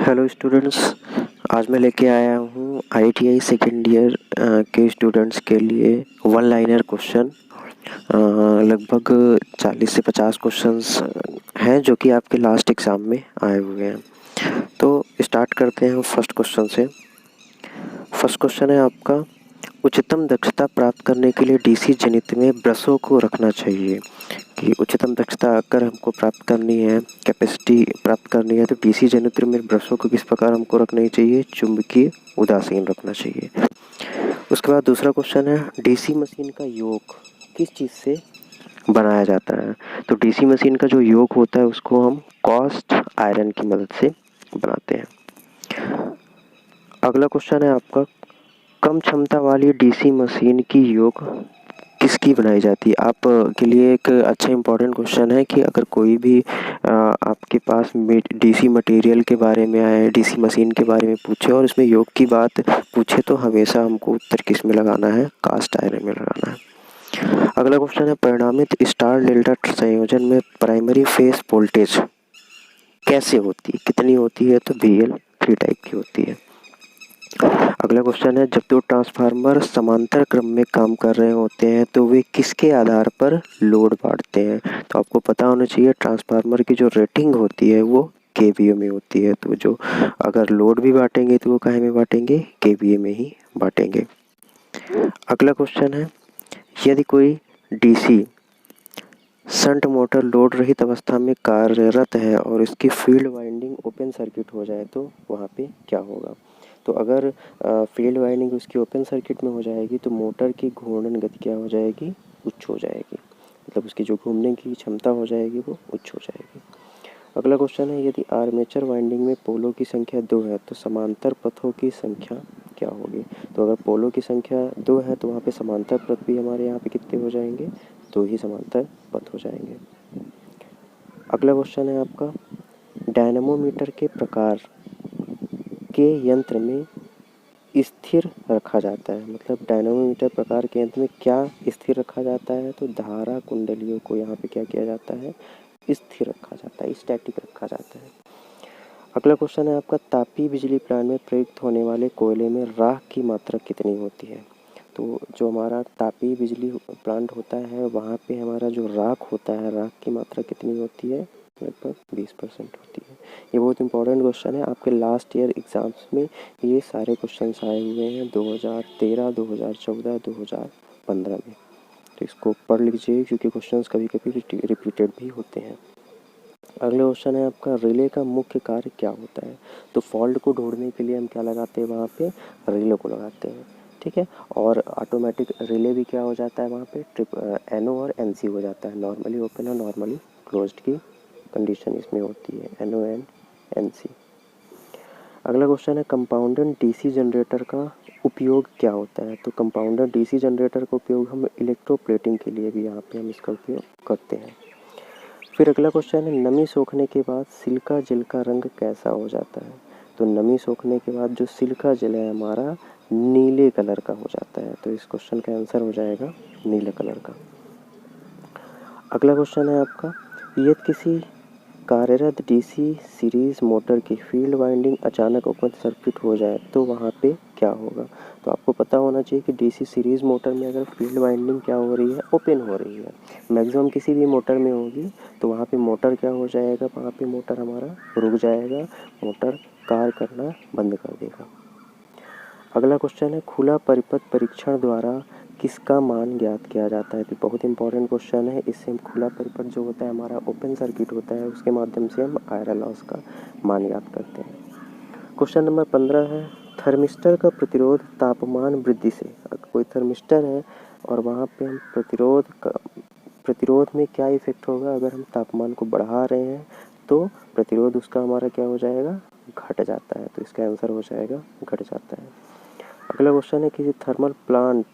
Hello students, आज मैं लेके आया हूँ ITI सेकेंड ईयर के स्टूडेंट्स के लिए वन लाइनर क्वेश्चन। लगभग 40 से 50 क्वेश्चंस हैं जो कि आपके लास्ट एग्ज़ाम में आए हुए हैं। तो स्टार्ट करते हैं फर्स्ट क्वेश्चन से। फर्स्ट क्वेश्चन है आपका, उच्चतम दक्षता प्राप्त करने के लिए DC जनित में ब्रशों को रखना चाहिए। कि उच्चतम दक्षता अगर हमको प्राप्त करनी है, कैपेसिटी प्राप्त करनी है, तो DC जनित्र में ब्रशों को किस प्रकार हमको रखनी चाहिए? चुंबकीय उदासीन रखना चाहिए। उसके बाद दूसरा क्वेश्चन है, DC मशीन का योग किस चीज़ से बनाया जाता है? तो DC मशीन का जो योग होता है उसको हम कास्ट आयरन की मदद से बनाते हैं। अगला क्वेश्चन है आपका, कम क्षमता वाली DC मशीन की योग किसकी बनाई जाती है? आप के लिए एक अच्छा इंपॉर्टेंट क्वेश्चन है कि अगर कोई भी आपके पास DC मटेरियल के बारे में आए, DC मशीन के बारे में पूछे और इसमें योग की बात पूछे, तो हमेशा हमको उत्तर किस में लगाना है? कास्ट आयरन में लगाना है। अगला क्वेश्चन है, परिणामित स्टार डेल्टा संयोजन में प्राइमरी फेस वोल्टेज कैसे होती है, कितनी होती है? तो VL3 टाइप की होती है। अगला क्वेश्चन है, जब दो ट्रांसफार्मर समांतर क्रम में काम कर रहे होते हैं तो वे किसके आधार पर लोड बांटते हैं? तो आपको पता होना चाहिए ट्रांसफार्मर की जो रेटिंग होती है वो KVA में होती है। तो जो अगर लोड भी बांटेंगे तो वो काहे में बांटेंगे? KVA में ही बांटेंगे। अगला क्वेश्चन है, यदि कोई DC शंट मोटर लोड रहित अवस्था में कार्यरत है और इसकी फील्ड वाइंडिंग ओपन सर्किट हो जाए तो वहाँ पे क्या होगा? तो अगर फील्ड वाइंडिंग उसकी ओपन सर्किट में हो जाएगी तो मोटर की घूर्णन गति क्या हो जाएगी? उच्च हो जाएगी। मतलब उसकी जो घूमने की क्षमता हो जाएगी वो उच्च हो जाएगी। अगला क्वेश्चन है, यदि आर्मेचर वाइंडिंग में पोलों की संख्या 2 है तो समांतर पथों की संख्या क्या होगी? तो अगर पोलों की संख्या 2 है तो वहाँ पे समांतर पथ भी हमारे यहाँ पे कितने हो जाएंगे? 2 ही समांतर पथ हो जाएंगे। अगला क्वेश्चन है आपका, डायनेमोमीटर के प्रकार के यंत्र में स्थिर रखा जाता है। मतलब डायनेमोमीटर प्रकार के यंत्र में क्या स्थिर रखा जाता है? तो धारा कुंडलियों को यहाँ पे क्या किया जाता है? स्थिर रखा जाता है, स्टैटिक रखा जाता है। अगला क्वेश्चन है आपका, तापीय बिजली प्लांट में प्रयुक्त होने वाले कोयले में राख की मात्रा कितनी होती है? तो जो हमारा तापीय बिजली प्लांट होता है वहाँ पे हमारा जो राख होता है, राख की मात्रा कितनी होती है? लगभग 20% होती है। ये बहुत इंपॉर्टेंट क्वेश्चन है, आपके लास्ट ईयर एग्जाम्स में ये सारे क्वेश्चंस आए हुए हैं 2013, 2014, 2015 में। तो इसको पढ़ लीजिए क्योंकि क्वेश्चंस कभी कभी रिपीटेड भी होते हैं। अगला क्वेश्चन है आपका, रिले का मुख्य कार्य क्या होता है? तो फॉल्ट को ढूंढने के लिए हम क्या लगाते हैं? वहाँ पे रिले को लगाते हैं, ठीक है। और ऑटोमेटिक रिले भी क्या हो जाता है वहाँ पे? NO और NC हो जाता है, नॉर्मली ओपन और नॉर्मली क्लोज्ड की कंडीशन इसमें होती है, NO एंड NC। अगला क्वेश्चन है, कंपाउंडर DC जनरेटर का उपयोग क्या होता है? तो कंपाउंडर DC जनरेटर का उपयोग हम इलेक्ट्रोप्लेटिंग के लिए भी यहाँ पे हम इसका उपयोग करते हैं। फिर अगला क्वेश्चन है, नमी सोखने के बाद सिलिका जेल का रंग कैसा हो जाता है? तो नमी सोखने के बाद जो सिलिका जेल है हमारा नीले कलर का हो जाता है। तो इस क्वेश्चन का आंसर हो जाएगा नीले कलर का। अगला क्वेश्चन है आपका, यदि किसी कार्यरत DC सीरीज मोटर की फील्ड वाइंडिंग अचानक ओपन सर्किट हो जाए तो वहाँ पे क्या होगा? तो आपको पता होना चाहिए कि DC सीरीज मोटर में अगर फील्ड वाइंडिंग क्या हो रही है? ओपन हो रही है। मैक्सिमम किसी भी मोटर में होगी तो वहाँ पे मोटर क्या हो जाएगा? वहाँ पे मोटर हमारा रुक जाएगा, मोटर कार्य करना बंद कर देगा। अगला क्वेश्चन है, खुला परिपथ परीक्षण द्वारा किसका मान ज्ञात किया जाता है? तो बहुत इंपॉर्टेंट क्वेश्चन है। इससे हम खुला परिपथ जो होता है हमारा ओपन सर्किट होता है, उसके माध्यम से हम आयरन लॉस का मान ज्ञात करते हैं। क्वेश्चन नंबर 15 है, थर्मिस्टर का प्रतिरोध तापमान वृद्धि से। कोई थर्मिस्टर है और वहाँ पे हम प्रतिरोध में क्या इफेक्ट होगा? अगर हम तापमान को बढ़ा रहे हैं तो प्रतिरोध उसका हमारा क्या हो जाएगा? घट जाता है। तो इसका आंसर हो जाएगा घट जाता है। अगला क्वेश्चन है, किसी थर्मल प्लांट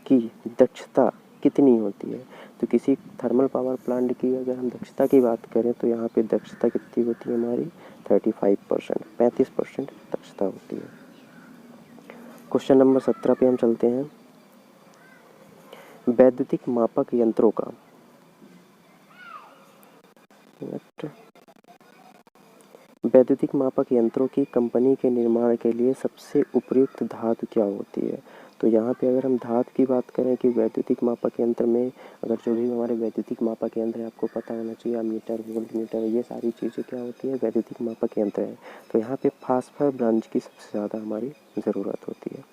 की दक्षता कितनी होती है? तो किसी थर्मल पावर प्लांट की अगर हम दक्षता की बात करें तो यहाँ पे दक्षता कितनी होती है हमारी? 35% दक्षता होती है। क्वेश्चन नंबर 17 पे हम चलते हैं, वैद्युतिक मापक यंत्रों का वैद्युतिक मापक यंत्रों की कंपनी के निर्माण के लिए सबसे उपयुक्त धातु क्या होती है? तो यहाँ पे अगर हम धातु की बात करें कि वैद्युतिक मापक यंत्र में अगर जो भी हमारे वैद्युतिक मापक यंत्र है आपको पता होना चाहिए, मीटर, वोल्टमीटर, ये सारी चीज़ें क्या होती है, वैद्युतिक मापक यंत्र है। तो यहाँ पे फास्फोर ब्रॉन्ज की सबसे ज़्यादा हमारी ज़रूरत होती है।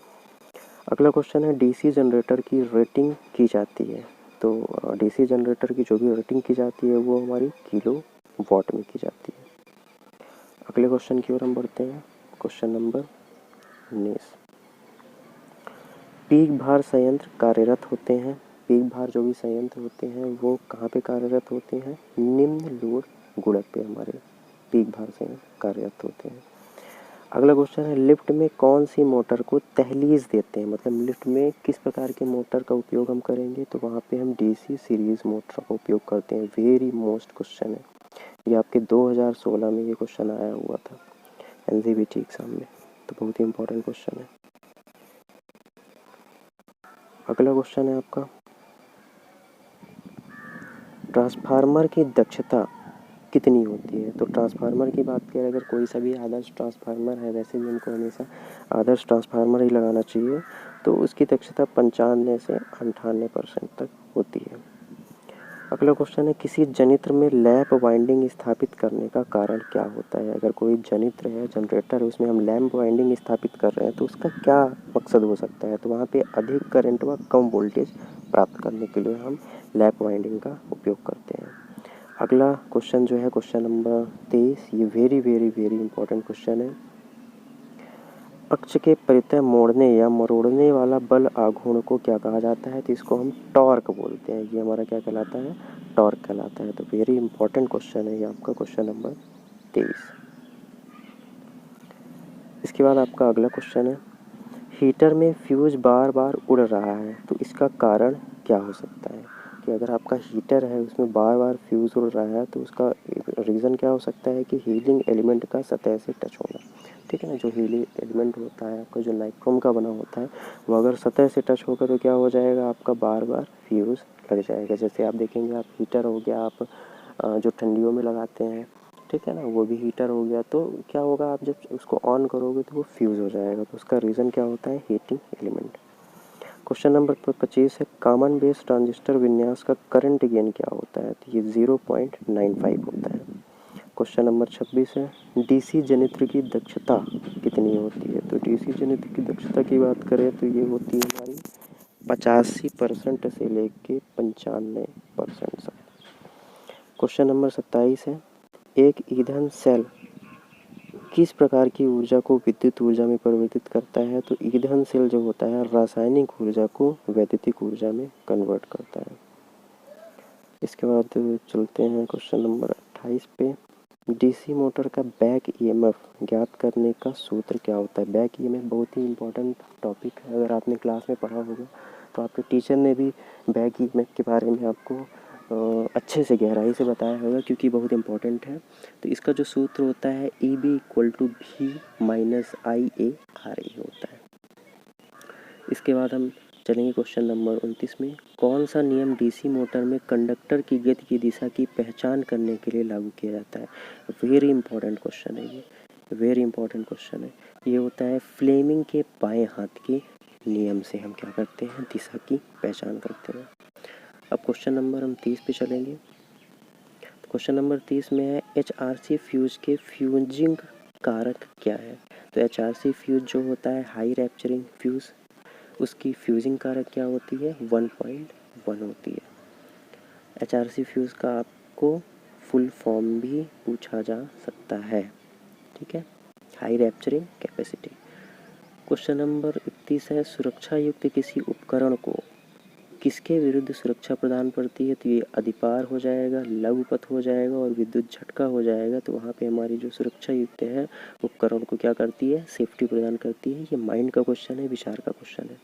अगला क्वेश्चन है, डीसी जनरेटर की रेटिंग की जाती है। तो डीसी जनरेटर की जो भी रेटिंग की जाती है वो हमारी किलो वाट में की जाती है। अगले क्वेश्चन की ओर हम बढ़ते हैं। क्वेश्चन नंबर 19, पीक भार संयंत्र कार्यरत होते हैं। पीक भार जो भी संयंत्र होते हैं वो कहाँ पे कार्यरत होते हैं? निम्न लोड गुणक पे हमारे पीक भार संयंत्र कार्यरत होते हैं। अगला क्वेश्चन है, लिफ्ट में कौन सी मोटर को तहलीज देते हैं? मतलब लिफ्ट में किस प्रकार के मोटर का उपयोग हम करेंगे? तो वहाँ पे हम डीसी सीरीज मोटर का उपयोग करते हैं। वेरी मोस्ट क्वेश्चन है ये, आपके 2016 में ये क्वेश्चन आया हुआ था एनसीबीटी एग्जाम में, तो बहुत ही इंपॉर्टेंट क्वेश्चन है। अगला क्वेश्चन है आपका, ट्रांसफार्मर की दक्षता कितनी होती है? तो ट्रांसफार्मर की बात करें, अगर कोई सा भी आदर्श ट्रांसफार्मर है, वैसे भी हमको हमेशा आदर्श ट्रांसफार्मर ही लगाना चाहिए, तो उसकी दक्षता 95 से 98% तक होती है। अगला क्वेश्चन है, किसी जनित्र में लैंप वाइंडिंग स्थापित करने का कारण क्या होता है? अगर कोई जनित्र है, जनरेटर है, उसमें हम लैंप वाइंडिंग स्थापित कर रहे हैं तो उसका क्या मकसद हो सकता है? तो वहाँ पे अधिक करंट व कम वोल्टेज प्राप्त करने के लिए हम लैंप वाइंडिंग का उपयोग करते हैं। अगला क्वेश्चन जो है क्वेश्चन नंबर 23, ये very very very important question है। अक्ष के परितः मोड़ने या मरोड़ने वाला बल आघूर्ण को क्या कहा जाता है? तो इसको हम टॉर्क बोलते हैं। ये हमारा क्या कहलाता है? टॉर्क कहलाता है। तो वेरी इंपॉर्टेंट क्वेश्चन है ये आपका क्वेश्चन नंबर 23। इसके बाद आपका अगला क्वेश्चन है, हीटर में फ्यूज बार बार उड़ रहा है तो इसका कारण क्या हो सकता है? कि अगर आपका हीटर है उसमें बार बार फ्यूज उड़ रहा है तो उसका रीज़न क्या हो सकता है कि हीलिंग एलिमेंट का सतह से टच होना। ठीक है ना, जो हीलिंग एलिमेंट होता है आपका, जो नाइक्रोम का बना होता है, वो अगर सतह से टच होगा तो क्या हो जाएगा, आपका बार बार फ्यूज़ लग जाएगा। जैसे आप देखेंगे, आप हीटर हो गया, आप जो ठंडियों में लगाते हैं, ठीक है ना, वो भी हीटर हो गया, तो क्या होगा, आप जब उसको ऑन करोगे तो वो फ्यूज़ हो जाएगा। तो उसका रीज़न क्या होता है? Heating element. क्वेश्चन नंबर 25 है, कॉमन बेस ट्रांजिस्टर विन्यास का करंट गेन क्या होता है? तो ये 0.95 होता है। क्वेश्चन नंबर 26 है, डीसी जनित्र की दक्षता कितनी होती है? तो डीसी जनित्र की दक्षता की बात करें तो ये होती है हमारी 85% से लेके 95% तक। क्वेश्चन नंबर 27 है, एक ईंधन सेल किस प्रकार की ऊर्जा को विद्युत ऊर्जा में परिवर्तित करता है? तो ईंधन सेल जो होता है रासायनिक ऊर्जा को वैद्युतिक ऊर्जा में कन्वर्ट करता है। इसके बाद चलते हैं क्वेश्चन नंबर 28 पे, डीसी मोटर का बैक ईएमएफ ज्ञात करने का सूत्र क्या होता है? बैक ईएमएफ बहुत ही इंपॉर्टेंट टॉपिक है। अगर आपने क्लास में पढ़ा होगा तो आपके टीचर ने भी बैक ईएमएफ के बारे में आपको अच्छे से गहराई से बताया होगा, क्योंकि बहुत इंपॉर्टेंट है। तो इसका जो सूत्र होता है EB = V - IA/RA होता है। इसके बाद हम चलेंगे क्वेश्चन नंबर 29 में, कौन सा नियम डीसी मोटर में कंडक्टर की गति की दिशा की पहचान करने के लिए लागू किया जाता है? वेरी इंपॉर्टेंट क्वेश्चन है ये, वेरी इंपॉर्टेंट क्वेश्चन है। ये होता है फ्लेमिंग के बाएं हाथ के नियम से हम क्या करते हैं? दिशा की पहचान करते हैं। अब क्वेश्चन नंबर हम 30 पे चलेंगे। क्वेश्चन नंबर 30 में है, HRC फ्यूज के फ्यूजिंग कारक क्या है? तो HRC फ्यूज जो होता है हाई रैप्चरिंग फ्यूज, उसकी फ्यूजिंग कारक क्या होती है? 1.1 होती है। HRC फ्यूज का आपको फुल फॉर्म भी पूछा जा सकता है, ठीक है, high rapturing capacity. Question number 31 है, सुरक्षा युक्त किसी उपकरण को किसके विरुद्ध सुरक्षा प्रदान करती है? तो ये अधिपार हो जाएगा, लघुपथ हो जाएगा और विद्युत झटका हो जाएगा। तो वहाँ पे हमारी जो सुरक्षा युक्त है उपकरण को क्या करती है? सेफ्टी प्रदान करती है। ये माइंड का क्वेश्चन है, विचार का क्वेश्चन है।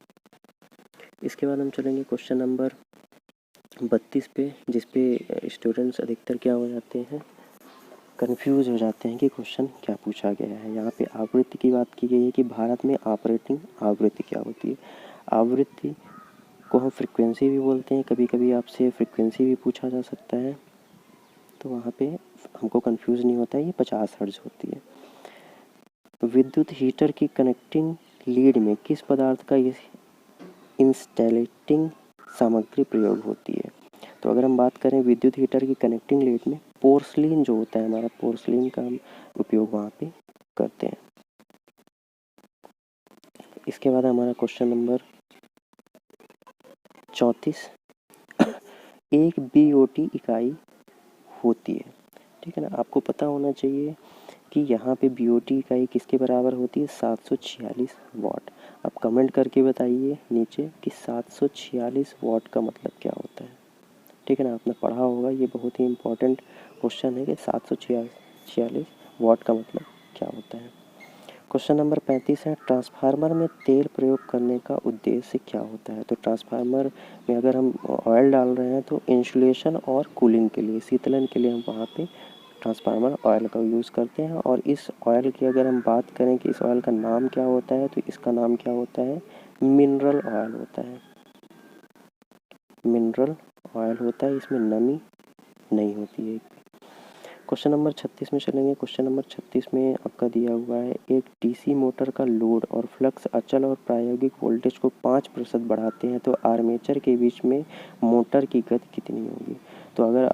इसके बाद हम चलेंगे क्वेश्चन नंबर 32 पे, जिसपे स्टूडेंट्स अधिकतर क्या हो जाते हैं? कंफ्यूज हो जाते हैं कि क्वेश्चन क्या पूछा गया है। यहाँ पे आवृत्ति की बात की गई है कि भारत में ऑपरेटिंग आवृत्ति क्या होती है? आवृत्ति को हम फ्रीक्वेंसी भी बोलते हैं, कभी कभी आपसे फ्रीक्वेंसी भी पूछा जा सकता है। तो वहाँ पे हमको कंफ्यूज नहीं होता है, ये 50 हर्ट्ज होती है। विद्युत हीटर की कनेक्टिंग लीड में किस पदार्थ का इंस्टेलेटिंग सामग्री प्रयोग होती है? तो अगर हम बात करें विद्युत हीटर की कनेक्टिंग लीड में, पोर्सलिन जो होता है हमारा, पोर्सलिन का हम उपयोग वहाँ पे करते हैं। इसके बाद हमारा क्वेश्चन नंबर 34, एक बीओटी इकाई होती है, ठीक है ना। आपको पता होना चाहिए कि यहाँ पे बीओटी इकाई किसके बराबर होती है, 746 वाट। आप कमेंट करके बताइए नीचे कि 746 वाट का मतलब क्या होता है, ठीक है ना। आपने पढ़ा होगा, ये बहुत ही इम्पोर्टेंट क्वेश्चन है कि 746 वाट का मतलब क्या होता है। क्वेश्चन नंबर 35 है, ट्रांसफार्मर में तेल प्रयोग करने का उद्देश्य क्या होता है? तो ट्रांसफार्मर में अगर हम ऑयल डाल रहे हैं तो इंसुलेशन और कूलिंग के लिए, शीतलन के लिए हम वहाँ पे ट्रांसफार्मर ऑयल का यूज़ करते हैं। और इस ऑयल की अगर हम बात करें कि इस ऑयल का नाम क्या होता है, तो इसका नाम क्या होता है, मिनरल ऑयल होता है। मिनरल ऑयल होता है, इसमें नमी नहीं होती है। क्वेश्चन नंबर 36 में चलेंगे। क्वेश्चन नंबर 36 में आपका दिया हुआ है, एक डीसी मोटर का लोड और फ्लक्स अचल और प्रायोगिक वोल्टेज को 5% बढ़ाते हैं तो आर्मेचर के बीच में मोटर की गति कितनी होगी? तो अगर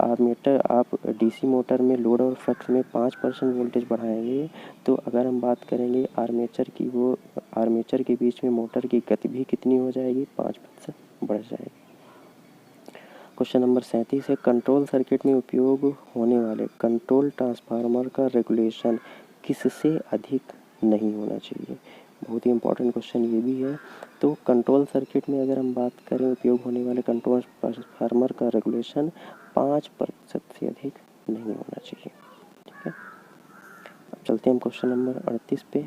आप डीसी मोटर में लोड और फ्लक्स में 5% वोल्टेज बढ़ाएंगे तो अगर हम बात करेंगे आर्मेचर की, वो आर्मेचर के बीच में मोटर की गति भी कितनी हो जाएगी, 5% बढ़ जाएगी। क्वेश्चन नंबर 37 है, कंट्रोल सर्किट में उपयोग होने वाले कंट्रोल ट्रांसफार्मर का रेगुलेशन किससे अधिक नहीं होना चाहिए? बहुत ही इंपॉर्टेंट क्वेश्चन ये भी है। तो कंट्रोल सर्किट में अगर हम बात करें उपयोग होने वाले कंट्रोल ट्रांसफार्मर का रेगुलेशन 5% से अधिक नहीं होना चाहिए, ठीक है। अब चलते हैं हम क्वेश्चन नंबर 38 पे।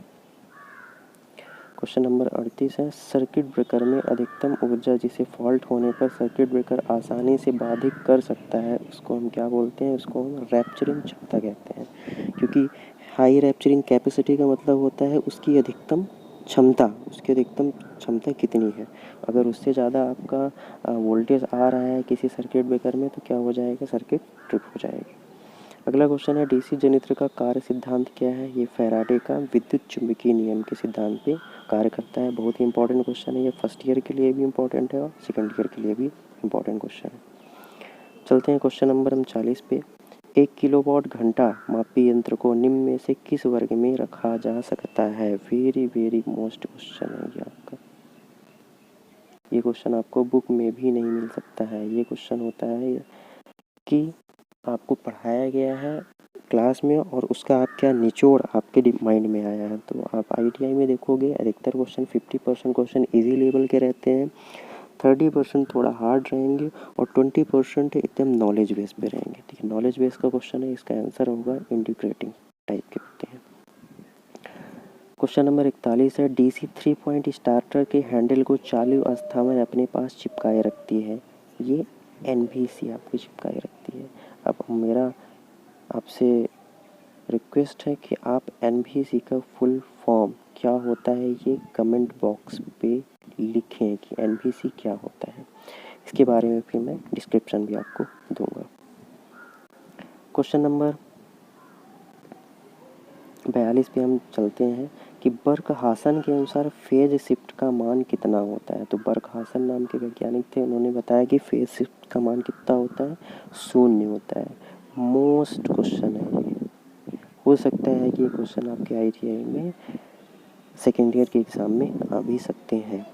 क्वेश्चन नंबर 38 है, सर्किट ब्रेकर में अधिकतम ऊर्जा जिसे फॉल्ट होने पर सर्किट ब्रेकर आसानी से बाधित कर सकता है उसको हम क्या बोलते हैं? उसको हम रैप्चरिंग क्षमता कहते हैं। क्योंकि हाई रैप्चरिंग कैपेसिटी का मतलब होता है उसकी अधिकतम क्षमता कितनी है। अगर उससे ज़्यादा आपका वोल्टेज आ रहा है किसी सर्किट ब्रेकर में तो क्या हो जाएगा, सर्किट ट्रिप हो जाएगी। अगला क्वेश्चन है, डीसी जनरेटर का कार्य सिद्धांत क्या है? ये फैराडे का विद्युत चुंबकीय नियम के सिद्धांत पे कार्य करता है। बहुत ही इंपॉर्टेंट क्वेश्चन है, ये फर्स्ट ईयर के लिए भी इंपॉर्टेंट है और सेकंड ईयर के लिए भी इंपॉर्टेंट क्वेश्चन है। चलते हैं क्वेश्चन नंबर 40 पे। 1 किलोवाट घंटा मापी यंत्र को निम्न में से किस वर्ग में रखा जा सकता है? वेरी मोस्ट क्वेश्चन है ये आपका। ये क्वेश्चन आपको बुक में भी नहीं मिल सकता है। ये क्वेश्चन होता है कि आपको पढ़ाया गया है क्लास में और उसका आप क्या निचोड़ आपके माइंड में आया है। तो आप आईटीआई में देखोगे अधिकतर क्वेश्चन 50% क्वेश्चन इजी लेवल के रहते हैं, 30% थोड़ा हार्ड रहेंगे और 20% एकदम नॉलेज बेस पे रहेंगे, ठीक है। नॉलेज बेस का क्वेश्चन है, इसका आंसर होगा इंटीग्रेटिंग टाइप के होते हैं। क्वेश्चन नंबर 41 है, डीसी 3 पॉइंट स्टार्टर के हैंडल को चालू अवस्था में अपने पास चिपकाए रखती है। ये एनवीसी आपको चिपकाए रखती है। अब मेरा आपसे रिक्वेस्ट है कि आप एनवीसी का फुल फॉर्म क्या होता है ये कमेंट बॉक्स पे लिखें कि एनवीसी क्या होता है। इसके बारे में फिर मैं डिस्क्रिप्शन भी आपको दूंगा। क्वेश्चन नंबर 42 पे हम चलते हैं कि बर्कहासन के अनुसार फेज शिफ्ट का मान कितना होता है? तो बर्कहासन नाम के वैज्ञानिक थे, उन्होंने बताया कि फेज शिफ्ट का मान कितना होता है, 0 होता है। मोस्ट क्वेश्चन है ये, हो सकता है कि ये क्वेश्चन आपके आईटीआई में सेकेंड ईयर के एग्ज़ाम में आ भी सकते हैं।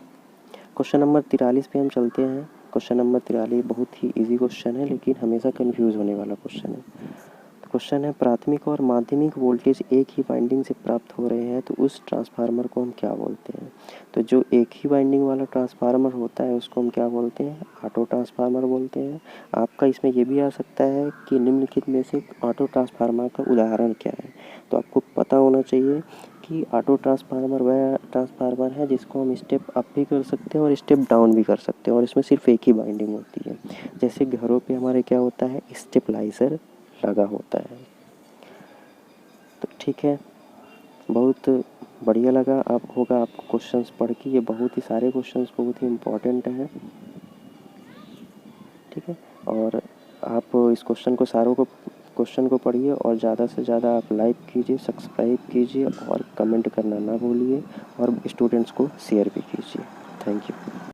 क्वेश्चन नंबर 43 पे हम चलते हैं। क्वेश्चन नंबर 43 बहुत ही इजी क्वेश्चन है लेकिन हमेशा कंफ्यूज होने वाला क्वेश्चन है। क्वेश्चन है, प्राथमिक और माध्यमिक वोल्टेज एक ही वाइंडिंग से प्राप्त हो रहे हैं तो उस ट्रांसफार्मर को हम क्या बोलते हैं? तो जो एक ही वाइंडिंग वाला ट्रांसफार्मर होता है उसको हम क्या बोलते हैं? ऑटो ट्रांसफार्मर बोलते हैं। आपका इसमें ये भी आ सकता है कि निम्नलिखित में से ऑटो ट्रांसफार्मर का उदाहरण क्या है? तो आपको पता होना चाहिए कि ऑटो ट्रांसफार्मर वह ट्रांसफार्मर है जिसको हम स्टेप अप भी कर सकते हैं और स्टेप डाउन भी कर सकते हैं और इसमें सिर्फ एक ही वाइंडिंग होती है। जैसे घरों पे हमारे क्या होता है, स्टेबलाइजर लगा होता है। तो ठीक है, बहुत बढ़िया लगा होगा आपको क्वेश्चंस पढ़ के। ये बहुत ही सारे क्वेश्चंस बहुत ही इम्पोर्टेंट हैं, ठीक है। और आप इस क्वेश्चन को सारों को क्वेश्चन को पढ़िए और ज़्यादा से ज़्यादा आप लाइक कीजिए, सब्सक्राइब कीजिए और कमेंट करना ना भूलिए और स्टूडेंट्स को शेयर भी कीजिए। Thank you.